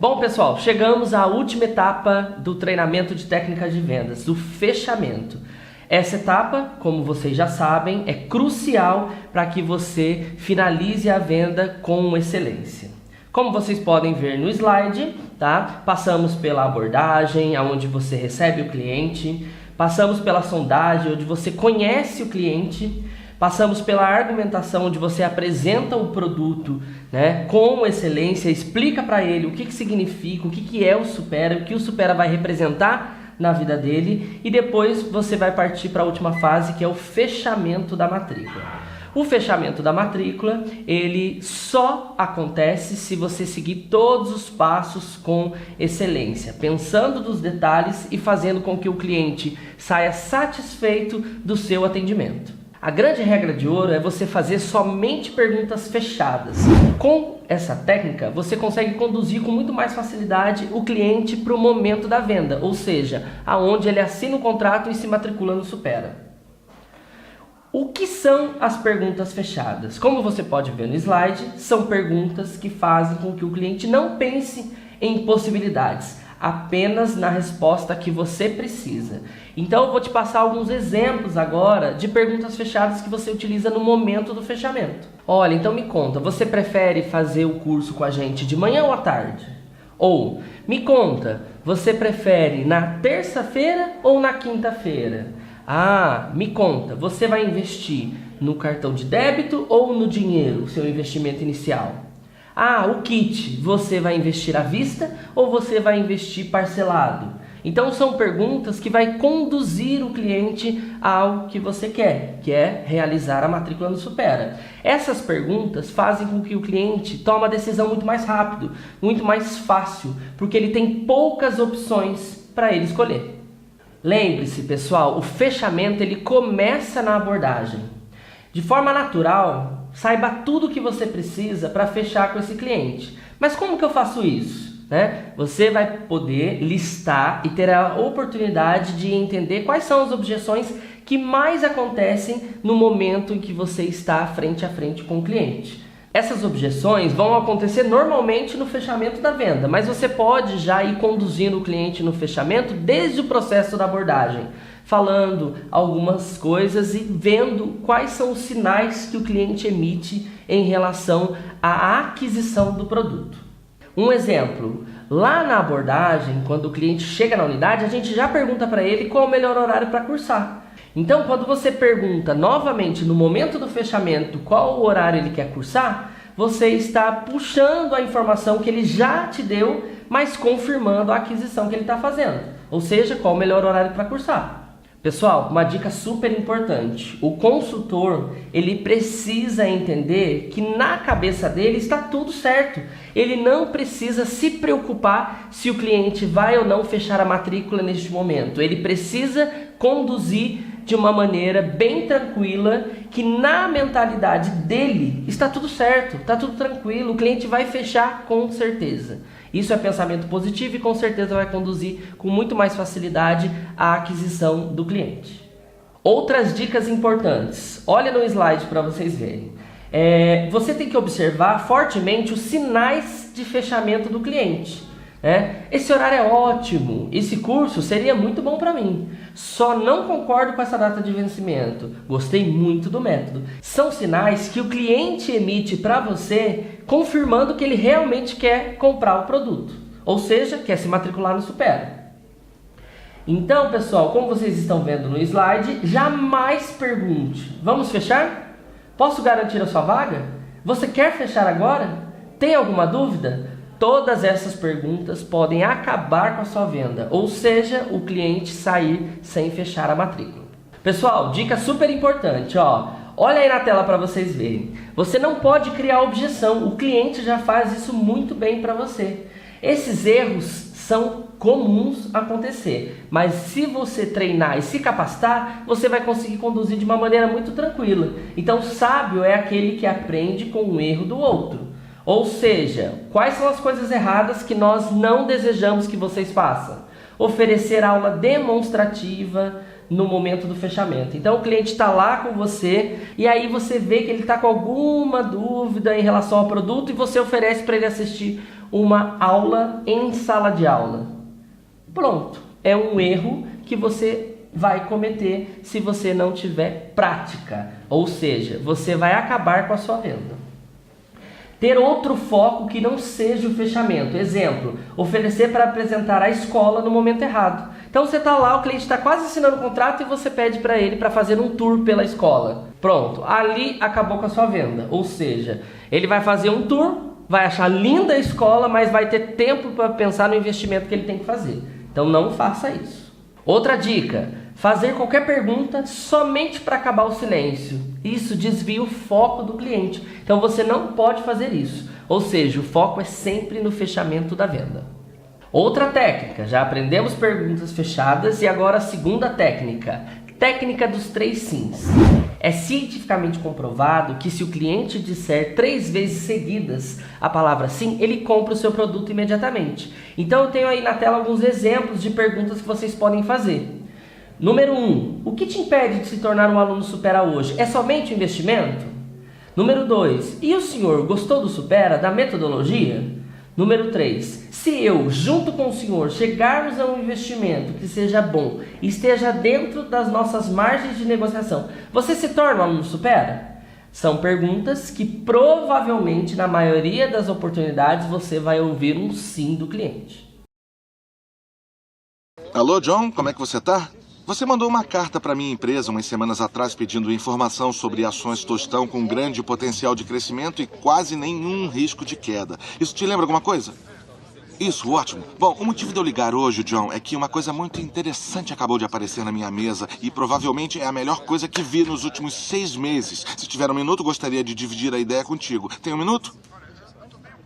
Bom, pessoal, chegamos à última etapa do treinamento de técnicas de vendas, o fechamento. Essa etapa, como vocês já sabem, é crucial para que você finalize a venda com excelência. Como vocês podem ver no slide, tá? Passamos pela abordagem, onde você recebe o cliente, passamos pela sondagem, onde você conhece o cliente, passamos pela argumentação, onde você apresenta o produto, né, com excelência, explica para ele o que significa, o que é o Supera, o que o Supera vai representar na vida dele, e depois você vai partir para a última fase, que é o fechamento da matrícula. O fechamento da matrícula, ele só acontece se você seguir todos os passos com excelência, pensando nos detalhes e fazendo com que o cliente saia satisfeito do seu atendimento. A grande regra de ouro é você fazer somente perguntas fechadas. Com essa técnica, você consegue conduzir com muito mais facilidade o cliente para o momento da venda, ou seja, aonde ele assina o contrato e se matricula no Supera. O que são as perguntas fechadas? Como você pode ver no slide, são perguntas que fazem com que o cliente não pense em possibilidades, apenas na resposta que você precisa. Então eu vou te passar alguns exemplos agora de perguntas fechadas que você utiliza no momento do fechamento. Olha, então me conta, você prefere fazer o curso com a gente de manhã ou à tarde? Ou, me conta, você prefere na terça-feira ou na quinta-feira? Ah, me conta, você vai investir no cartão de débito ou no dinheiro, seu investimento inicial? Ah, o kit, você vai investir à vista ou você vai investir parcelado? Então são perguntas que vai conduzir o cliente ao que você quer, que é realizar a matrícula no Supera. Essas perguntas fazem com que o cliente tome a decisão muito mais rápido, muito mais fácil, porque ele tem poucas opções para ele escolher. Lembre-se, pessoal, o fechamento ele começa na abordagem. De forma natural, saiba tudo o que você precisa para fechar com esse cliente. Mas como que eu faço isso? Você vai poder listar e ter a oportunidade de entender quais são as objeções que mais acontecem no momento em que você está frente a frente com o cliente. Essas objeções vão acontecer normalmente no fechamento da venda, mas você pode já ir conduzindo o cliente no fechamento desde o processo da abordagem, falando algumas coisas e vendo quais são os sinais que o cliente emite em relação à aquisição do produto. Um exemplo, lá na abordagem, quando o cliente chega na unidade, a gente já pergunta para ele qual é o melhor horário para cursar. Então, quando você pergunta novamente no momento do fechamento qual o horário ele quer cursar, você está puxando a informação que ele já te deu, mas confirmando a aquisição que ele está fazendo. Ou seja, qual o melhor horário para cursar. Pessoal, uma dica super importante. O consultor, ele precisa entender que na cabeça dele está tudo certo. Ele não precisa se preocupar se o cliente vai ou não fechar a matrícula neste momento. Ele precisa conduzir de uma maneira bem tranquila, que na mentalidade dele está tudo certo, está tudo tranquilo, o cliente vai fechar com certeza. Isso é pensamento positivo e com certeza vai conduzir com muito mais facilidade a aquisição do cliente. Outras dicas importantes, olha no slide para vocês verem. Você tem que observar fortemente os sinais de fechamento do cliente. Esse horário é ótimo, esse curso seria muito bom para mim, só não concordo com essa data de vencimento, gostei muito do método. São sinais que o cliente emite para você, confirmando que ele realmente quer comprar o produto, ou seja, quer se matricular no Supera. Então, pessoal, como vocês estão vendo no slide, jamais pergunte: vamos fechar? Posso garantir a sua vaga? Você quer fechar agora? Tem alguma dúvida? Todas essas perguntas podem acabar com a sua venda, ou seja, o cliente sair sem fechar a matrícula. Pessoal, dica super importante, olha aí na tela para vocês verem. Você não pode criar objeção, o cliente já faz isso muito bem para você. Esses erros são comuns acontecer, mas se você treinar e se capacitar, você vai conseguir conduzir de uma maneira muito tranquila. Então, sábio é aquele que aprende com o erro do outro. Ou seja, quais são as coisas erradas que nós não desejamos que vocês façam? Oferecer aula demonstrativa no momento do fechamento. Então o cliente está lá com você e aí você vê que ele está com alguma dúvida em relação ao produto e você oferece para ele assistir uma aula em sala de aula. Pronto, é um erro que você vai cometer se você não tiver prática, ou seja, você vai acabar com a sua venda. Ter outro foco que não seja o fechamento. Exemplo, oferecer para apresentar a escola no momento errado. Então você está lá, o cliente está quase assinando o contrato e você pede para ele para fazer um tour pela escola. Pronto, ali acabou com a sua venda. Ou seja, ele vai fazer um tour, vai achar linda a escola, mas vai ter tempo para pensar no investimento que ele tem que fazer. Então não faça isso. Outra dica, fazer qualquer pergunta somente para acabar o silêncio. Isso desvia o foco do cliente. Então você não pode fazer isso. Ou seja, o foco é sempre no fechamento da venda. Outra técnica, já aprendemos perguntas fechadas e agora a segunda técnica. Técnica dos 3 sims. É cientificamente comprovado que se o cliente disser 3 vezes seguidas a palavra sim, ele compra o seu produto imediatamente. Então eu tenho aí na tela alguns exemplos de perguntas que vocês podem fazer. Número 1. O que te impede de se tornar um aluno Supera hoje? É somente o investimento? Número 2. E o senhor gostou do Supera, da metodologia? Número 3. Se eu, junto com o senhor, chegarmos a um investimento que seja bom e esteja dentro das nossas margens de negociação, você se torna um aluno Supera? São perguntas que provavelmente, na maioria das oportunidades, você vai ouvir um sim do cliente. Alô, John, como é que você tá? Você mandou uma carta para minha empresa umas semanas atrás pedindo informação sobre ações Tostão com grande potencial de crescimento e quase nenhum risco de queda. Isso te lembra alguma coisa? Isso, ótimo. Bom, o motivo de eu ligar hoje, John, é que uma coisa muito interessante acabou de aparecer na minha mesa e provavelmente é a melhor coisa que vi nos últimos 6 meses. Se tiver um minuto, gostaria de dividir a ideia contigo. Tem um minuto?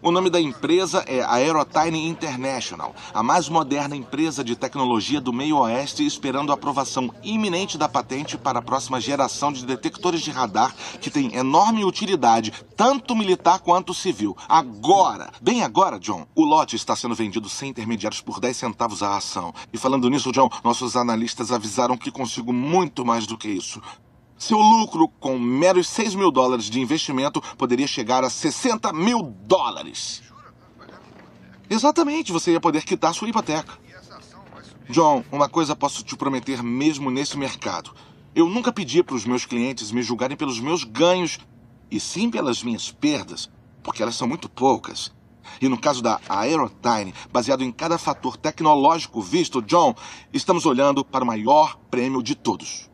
O nome da empresa é Aerotiny International, a mais moderna empresa de tecnologia do meio oeste, esperando a aprovação iminente da patente para a próxima geração de detectores de radar que tem enorme utilidade, tanto militar quanto civil. Agora, bem agora, John, o lote está sendo vendido sem intermediários por 10 centavos a ação. E falando nisso, John, nossos analistas avisaram que consigo muito mais do que isso. Seu lucro com meros $6 mil de investimento poderia chegar a $60 mil. Exatamente, você ia poder quitar sua hipoteca. John, uma coisa posso te prometer mesmo nesse mercado. Eu nunca pedi para os meus clientes me julgarem pelos meus ganhos, e sim pelas minhas perdas, porque elas são muito poucas. E no caso da Aerotiny, baseado em cada fator tecnológico visto, John, estamos olhando para o maior prêmio de todos.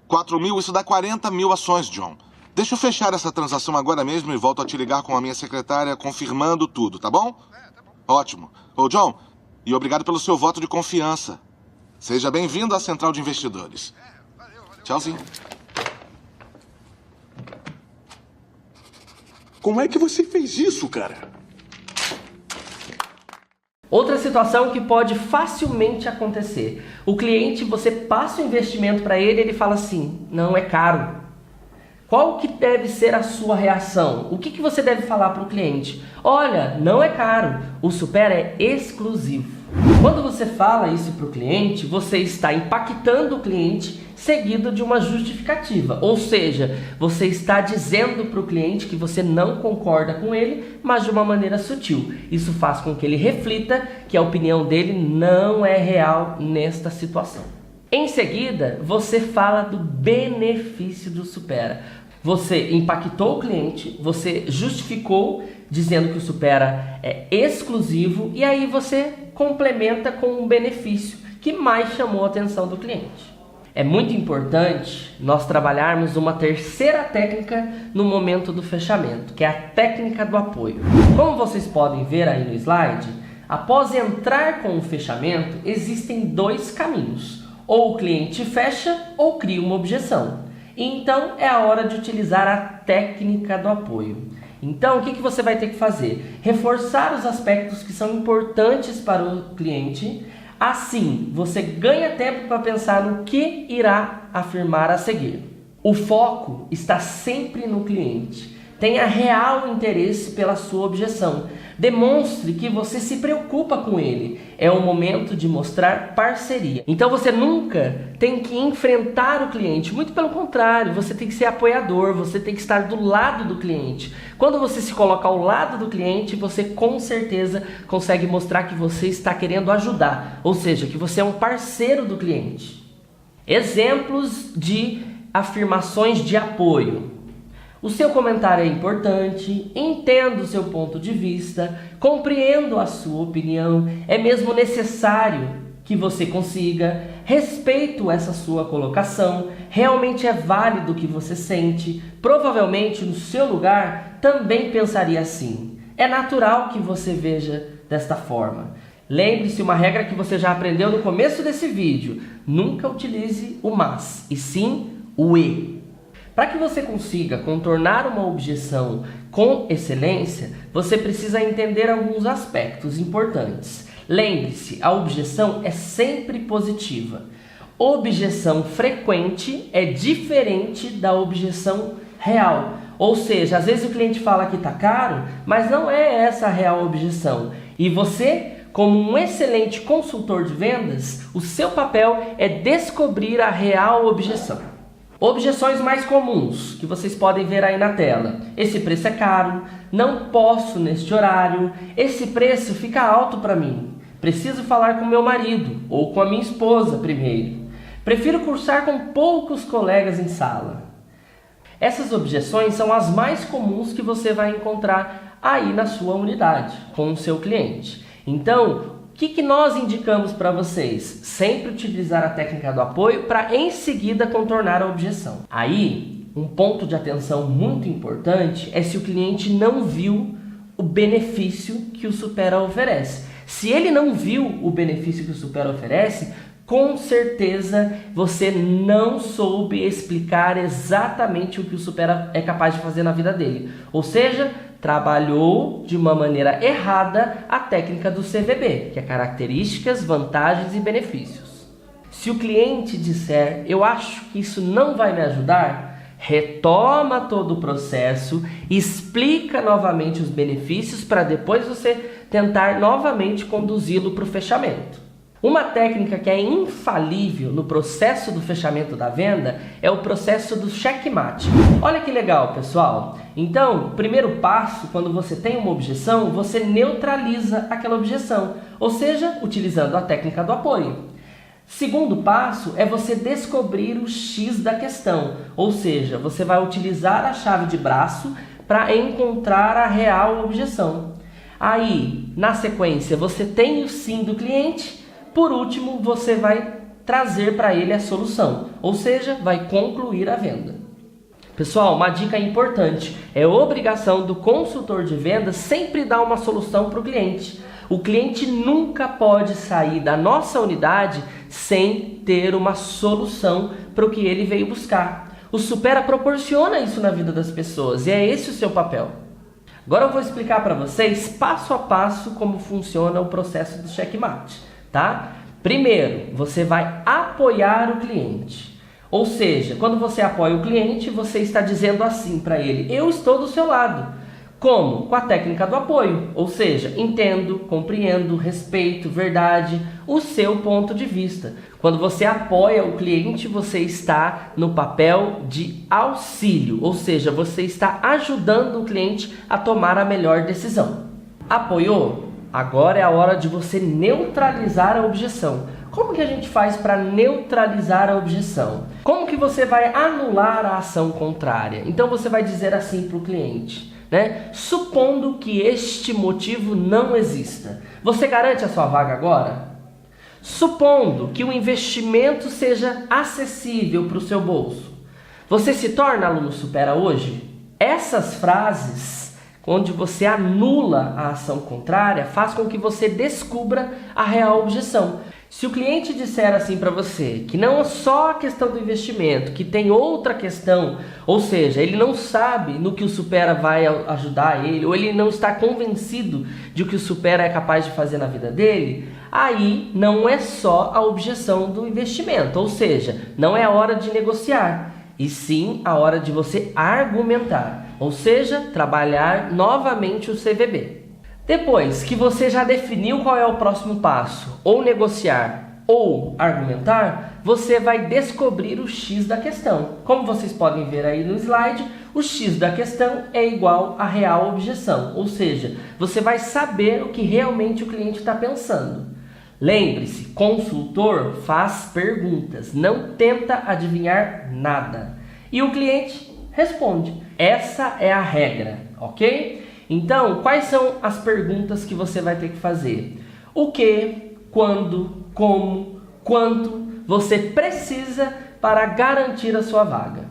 4 mil, isso dá 40 mil ações, John. Deixa eu fechar essa transação agora mesmo e volto a te ligar com a minha secretária confirmando tudo, tá bom? Tá bom. Ótimo. Ô, John, e obrigado pelo seu voto de confiança. Seja bem-vindo à Central de Investidores. Valeu. Tchauzinho. Como é que você fez isso, cara? Outra situação que pode facilmente acontecer. O cliente, você passa o investimento para ele e ele fala assim, não é caro. Qual que deve ser a sua reação? O que você deve falar para o cliente? Olha, não é caro, o Supera é exclusivo. Quando você fala isso para o cliente, você está impactando o cliente seguido de uma justificativa. Ou seja, você está dizendo para o cliente que você não concorda com ele, mas de uma maneira sutil. Isso faz com que ele reflita que a opinião dele não é real nesta situação. Em seguida, você fala do benefício do Supera. Você impactou o cliente, você justificou dizendo que o Supera é exclusivo e aí você complementa com um benefício que mais chamou a atenção do cliente. É muito importante nós trabalharmos uma terceira técnica no momento do fechamento, que é a técnica do apoio. Como vocês podem ver aí no slide, após entrar com o fechamento, existem 2 caminhos. Ou o cliente fecha ou cria uma objeção. Então é a hora de utilizar a técnica do apoio. Então o que você vai ter que fazer? Reforçar os aspectos que são importantes para o cliente. Assim, você ganha tempo para pensar no que irá afirmar a seguir. O foco está sempre no cliente. tenha real interesse pela sua objeção. Demonstre que você se preocupa com ele. É o momento de mostrar parceria. Então você nunca tem que enfrentar o cliente. Muito pelo contrário, você tem que ser apoiador, você tem que estar do lado do cliente. Quando você se coloca ao lado do cliente, você com certeza consegue mostrar que você está querendo ajudar. Ou seja, que você é um parceiro do cliente. Exemplos de afirmações de apoio. O seu comentário é importante, entendo o seu ponto de vista, compreendo a sua opinião, é mesmo necessário que você consiga, respeito essa sua colocação, realmente é válido o que você sente, provavelmente no seu lugar também pensaria assim. É natural que você veja desta forma. Lembre-se uma regra que você já aprendeu no começo desse vídeo, nunca utilize o mas, e sim o e. Para que você consiga contornar uma objeção com excelência, você precisa entender alguns aspectos importantes. Lembre-se, a objeção é sempre positiva. Objeção frequente é diferente da objeção real. Ou seja, às vezes o cliente fala que está caro, mas não é essa a real objeção. E você, como um excelente consultor de vendas, o seu papel é descobrir a real objeção. Objeções mais comuns que vocês podem ver aí na tela. Esse preço é caro, não posso neste horário, esse preço fica alto para mim, preciso falar com meu marido ou com a minha esposa primeiro, prefiro cursar com poucos colegas em sala. Essas objeções são as mais comuns que você vai encontrar aí na sua unidade, com o seu cliente. Então, o que nós indicamos para vocês? Sempre utilizar a técnica do apoio para em seguida contornar a objeção. Aí, um ponto de atenção muito importante é se o cliente não viu o benefício que o Supera oferece. Se ele não viu o benefício que o Supera oferece, com certeza você não soube explicar exatamente o que o Supera é capaz de fazer na vida dele. Ou seja, trabalhou de uma maneira errada a técnica do CVB, que é características, vantagens e benefícios. Se o cliente disser, eu acho que isso não vai me ajudar, retoma todo o processo, explica novamente os benefícios para depois você tentar novamente conduzi-lo para o fechamento. Uma técnica que é infalível no processo do fechamento da venda é o processo do checkmate. Olha que legal, pessoal. Então, o primeiro passo, quando você tem uma objeção, você neutraliza aquela objeção, ou seja, utilizando a técnica do apoio. Segundo passo é você descobrir o X da questão, ou seja, você vai utilizar a chave de braço para encontrar a real objeção. Aí, na sequência, você tem o sim do cliente. Por último, você vai trazer para ele a solução, ou seja, vai concluir a venda. Pessoal, uma dica importante, é obrigação do consultor de vendas sempre dar uma solução para o cliente. O cliente nunca pode sair da nossa unidade sem ter uma solução para o que ele veio buscar. O Supera proporciona isso na vida das pessoas e é esse o seu papel. Agora eu vou explicar para vocês passo a passo como funciona o processo do checkmate. Tá? Primeiro, você vai apoiar o cliente. Ou seja, quando você apoia o cliente, você está dizendo assim para ele, eu estou do seu lado. Como? Com a técnica do apoio. Ou seja, entendo, compreendo, respeito, verdade, o seu ponto de vista. Quando você apoia o cliente, você está no papel de auxílio. Ou seja, você está ajudando o cliente a tomar a melhor decisão. Apoiou? Agora é a hora de você neutralizar a objeção. Como que a gente faz para neutralizar a objeção? Como que você vai anular a ação contrária? Então você vai dizer assim para o cliente, né? Supondo que este motivo não exista, você garante a sua vaga agora? Supondo que o investimento seja acessível para o seu bolso, você se torna aluno Supera hoje? Essas frases onde você anula a ação contrária, faz com que você descubra a real objeção. Se o cliente disser assim para você, que não é só a questão do investimento, que tem outra questão, ou seja, ele não sabe no que o Supera vai ajudar ele, ou ele não está convencido de que o Supera é capaz de fazer na vida dele, aí não é só a objeção do investimento, ou seja, não é a hora de negociar. e sim a hora de você argumentar, ou seja, trabalhar novamente o CVB. Depois que você já definiu qual é o próximo passo, ou negociar ou argumentar, você vai descobrir o X da questão. Como vocês podem ver aí no slide, o X da questão é igual à real objeção, ou seja, você vai saber o que realmente o cliente está pensando. Lembre-se, consultor faz perguntas, não tenta adivinhar nada. E o cliente responde. Essa é a regra, ok? Então, quais são as perguntas que você vai ter que fazer? O que, quando, como, quanto você precisa para garantir a sua vaga?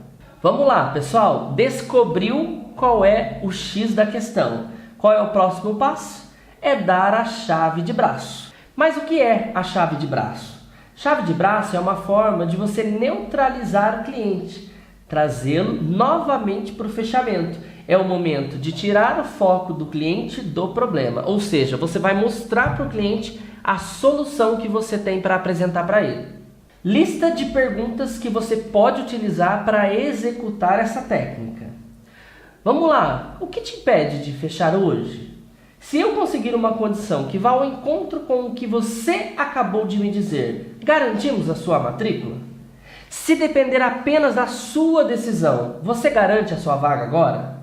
Vamos lá, pessoal. Descobriu qual é o X da questão. Qual é o próximo passo? É dar a chave de braço. Mas o que é a chave de braço? Chave de braço é uma forma de você neutralizar o cliente, trazê-lo novamente para o fechamento. É o momento de tirar o foco do cliente do problema, ou seja, você vai mostrar para o cliente a solução que você tem para apresentar para ele. Lista de perguntas que você pode utilizar para executar essa técnica. Vamos lá, o que te impede de fechar hoje? Se eu conseguir uma condição que vá ao encontro com o que você acabou de me dizer, garantimos a sua matrícula? Se depender apenas da sua decisão, você garante a sua vaga agora?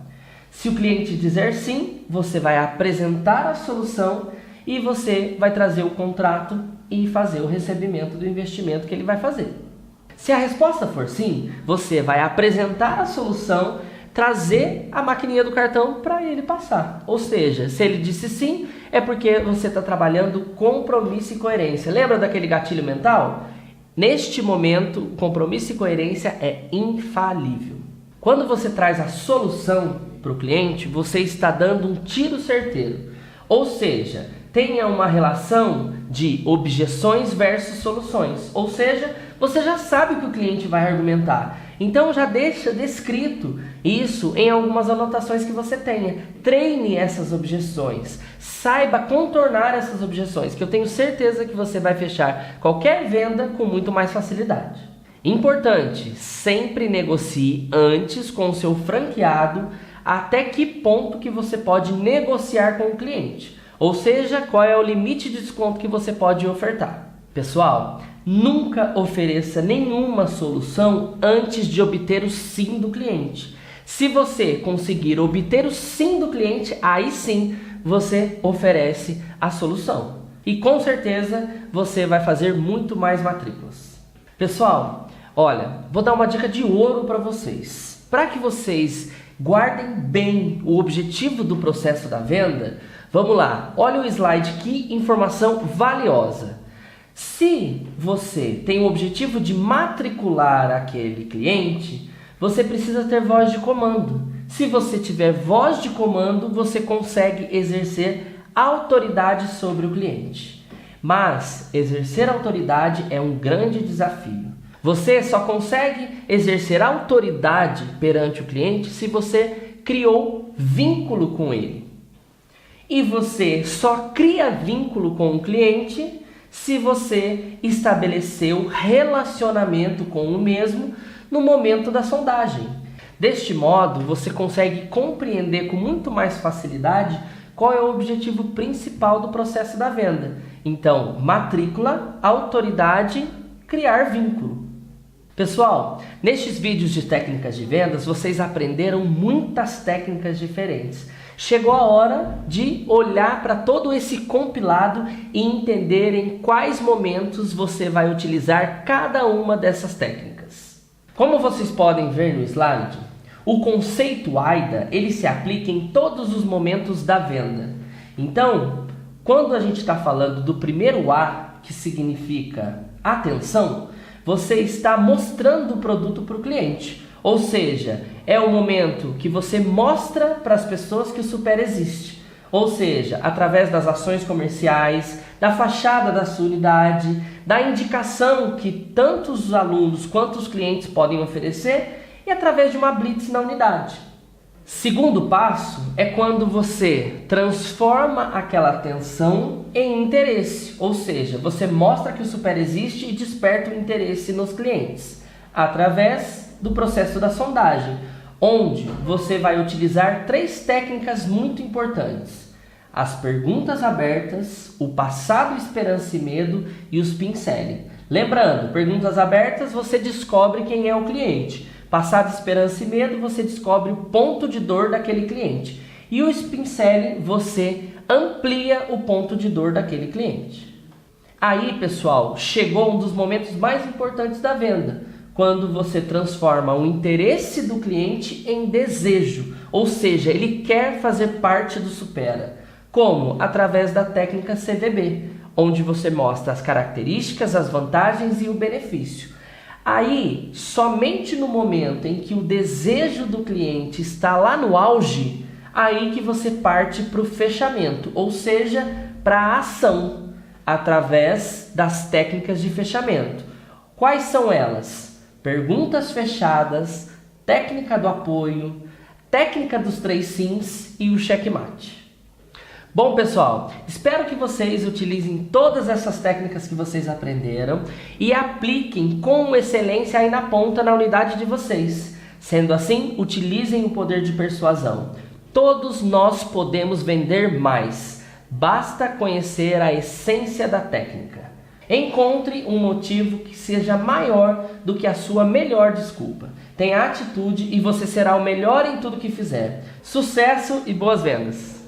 Se o cliente dizer sim, você vai apresentar a solução e você vai trazer o contrato e fazer o recebimento do investimento que ele vai fazer. Se a resposta for sim, você vai apresentar a solução, trazer a maquininha do cartão para ele passar. Ou seja, se ele disse sim, é porque você está trabalhando compromisso e coerência. Lembra daquele gatilho mental? Neste momento, o compromisso e coerência é infalível. Quando você traz a solução para o cliente, você está dando um tiro certeiro. Ou seja, tenha uma relação de objeções versus soluções. Ou seja, você já sabe o que o cliente vai argumentar. Então já deixa descrito isso em algumas anotações que você tenha. Treine essas objeções. Saiba contornar essas objeções, que eu tenho certeza que você vai fechar qualquer venda com muito mais facilidade. Importante, sempre negocie antes com o seu franqueado até que ponto que você pode negociar com o cliente. Ou seja, qual é o limite de desconto que você pode ofertar. Pessoal, nunca ofereça nenhuma solução antes de obter o sim do cliente. Se você conseguir obter o sim do cliente, aí sim você oferece a solução. E com certeza você vai fazer muito mais matrículas. Pessoal, olha, vou dar uma dica de ouro para vocês. Para que vocês guardem bem o objetivo do processo da venda, vamos lá, olha o slide, que informação valiosa. Se você tem o objetivo de matricular aquele cliente, você precisa ter voz de comando. Se você tiver voz de comando, você consegue exercer autoridade sobre o cliente. Mas exercer autoridade é um grande desafio. Você só consegue exercer autoridade perante o cliente se você criou vínculo com ele. E você só cria vínculo com o cliente se você estabeleceu relacionamento com o mesmo no momento da sondagem. Deste modo, você consegue compreender com muito mais facilidade qual é o objetivo principal do processo da venda. Então, matrícula, autoridade, criar vínculo. Pessoal, nestes vídeos de técnicas de vendas, vocês aprenderam muitas técnicas diferentes. Chegou a hora de olhar para todo esse compilado e entender em quais momentos você vai utilizar cada uma dessas técnicas. Como vocês podem ver no slide, o conceito AIDA ele se aplica em todos os momentos da venda. Então, quando a gente está falando do primeiro A, que significa atenção, você está mostrando o produto para o cliente. Ou seja, é o momento que você mostra para as pessoas que o Super existe. Ou seja, através das ações comerciais, da fachada da sua unidade, da indicação que tanto os alunos quanto os clientes podem oferecer e através de uma blitz na unidade. Segundo passo é quando você transforma aquela atenção em interesse. Ou seja, você mostra que o Super existe e desperta o interesse nos clientes através do processo da sondagem, onde você vai utilizar 3 técnicas muito importantes: as perguntas abertas, o passado, esperança e medo e os pincele. Lembrando, perguntas abertas você descobre quem é o cliente. Passado, esperança e medo você descobre o ponto de dor daquele cliente. E o pincele você amplia o ponto de dor daquele cliente. Aí, pessoal, chegou um dos momentos mais importantes da venda, quando você transforma o interesse do cliente em desejo, ou seja, ele quer fazer parte do Supera. Como? Através da técnica CVB, onde você mostra as características, as vantagens e o benefício. Aí, somente no momento em que o desejo do cliente está lá no auge, aí que você parte para o fechamento, ou seja, para a ação, através das técnicas de fechamento. Quais são elas? Perguntas fechadas, técnica do apoio, técnica dos 3 sims e o checkmate. Bom, pessoal, espero que vocês utilizem todas essas técnicas que vocês aprenderam e apliquem com excelência aí na ponta na unidade de vocês. Sendo assim, utilizem o poder de persuasão. Todos nós podemos vender mais. Basta conhecer a essência da técnica. Encontre um motivo que seja maior do que a sua melhor desculpa. Tenha atitude e você será o melhor em tudo que fizer. Sucesso e boas vendas!